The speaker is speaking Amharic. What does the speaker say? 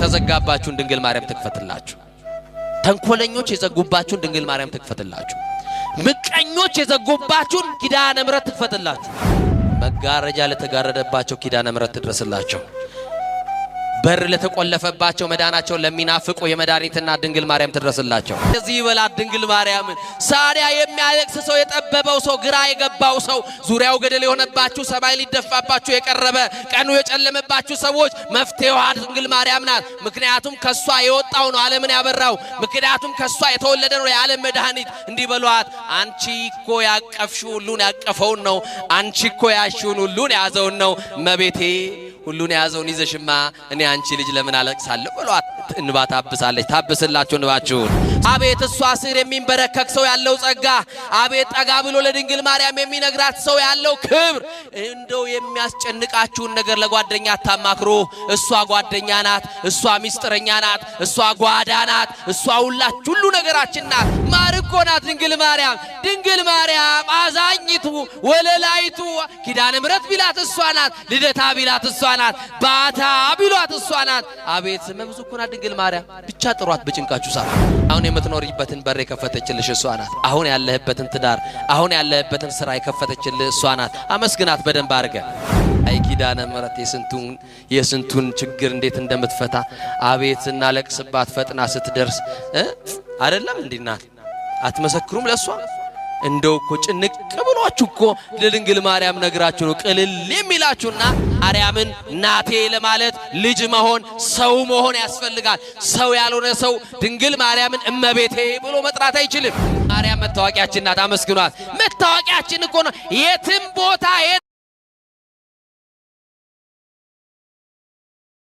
የተዘጋባችሁን ድንግል ማርያም ትክፈትላችሁ። ተንኮለኞች የዘጉባችሁን ድንግል ማርያም ትክፈትላችሁ። ምቀኞች የዘጉባችሁን ኪዳነ ምሕረት ትክፈትላችሁ። መጋረጃ ለተጋረደባቸው ኪዳነ ምሕረት ትድረስላቸው። በር ለተቆለፈባቸው መዳናቸው ለሚናፍቁ የመዳኒትና ድንግል ማርያም ትድረስላቸው። እዚህ ይበላት ድንግል ማርያም። ሳዲያ የሚያለቅስ ሰው፣ የጠበበው ሰው፣ ግራ የገባው ሰው፣ ዙሪያው ገደል የሆነባችሁ፣ ሰማይ ሊደፋባችሁ የቀረበ ቀኑ የጨለመባችሁ ሰዎች መፍትሄዋ ድንግል ማርያም ናት። ምክንያቱም ከሷ የወጣው ነው ዓለምን ያበራው። ምክንያቱም ከሷ የተወለደ ነው የዓለም መድኃኒት። እንዲበሏት አንቺ እኮ ያቀፍሽው ሁሉን ያቀፈውን ነው። አንቺ እኮ ያሽውን ሁሉን ያዘውን ነው። እመቤቴ ሁሉን ያዘውን ይዘሽማ እኔ አንቺ ልጅ ለምን አለቅሳለሁ ብሏት እንባ ታብሳለች። ታብስላችሁ እንባችሁን። አቤት እሷ ስር የሚንበረከክ ሰው ያለው ጸጋ፣ አቤት ጠጋ ብሎ ለድንግል ማርያም የሚነግራት ሰው ያለው ክብር። እንደው የሚያስጨንቃችሁን ነገር ለጓደኛ አታማክሩ። እሷ ጓደኛ ናት፣ እሷ ሚስጥረኛ ናት፣ እሷ ጓዳ ናት፣ እሷ ሁሉ ነገራችን ናት። ማርኮ ናት ድንግል ማርያም። ድንግል ማርያም አዛኝቱ ወለላይቱ ኪዳነ ምሕረት ቢላት እሷ ናት። ልደታ ቢላት እሷ ናት። ባታ ቢሏት እሷ ናት። አቤት መብዙ እኮ ናት ድንግል ማርያም። ብቻ ጥሯት በጭንቃችሁ ሰዓት። አሁን የምትኖርበትን በር የከፈተችልሽ እሷ ናት። አሁን ያለህበትን ትዳር፣ አሁን ያለህበትን ስራ የከፈተችልህ እሷ ናት። አመስግናት በደንብ አድርገህ። አይ ኪዳነ ምሕረት የስንቱን ችግር እንዴት እንደምትፈታ አቤት እናለቅስባት ፈጥና ስትደርስ አይደለም እንዲናት አትመሰክሩም ለሷ? እንደው እኮ ጭንቅ ብሏችሁ እኮ ለድንግል ማርያም ነግራችሁ ነው ቅልል የሚላችሁና ማርያምን ናቴ ለማለት ልጅ መሆን ሰው መሆን ያስፈልጋል። ሰው ያልሆነ ሰው ድንግል ማርያምን እመቤቴ ብሎ መጥራት አይችልም። ማርያም መታወቂያችን ናት። አመስግኗት። መታወቂያችን እኮ ነው የትም ቦታ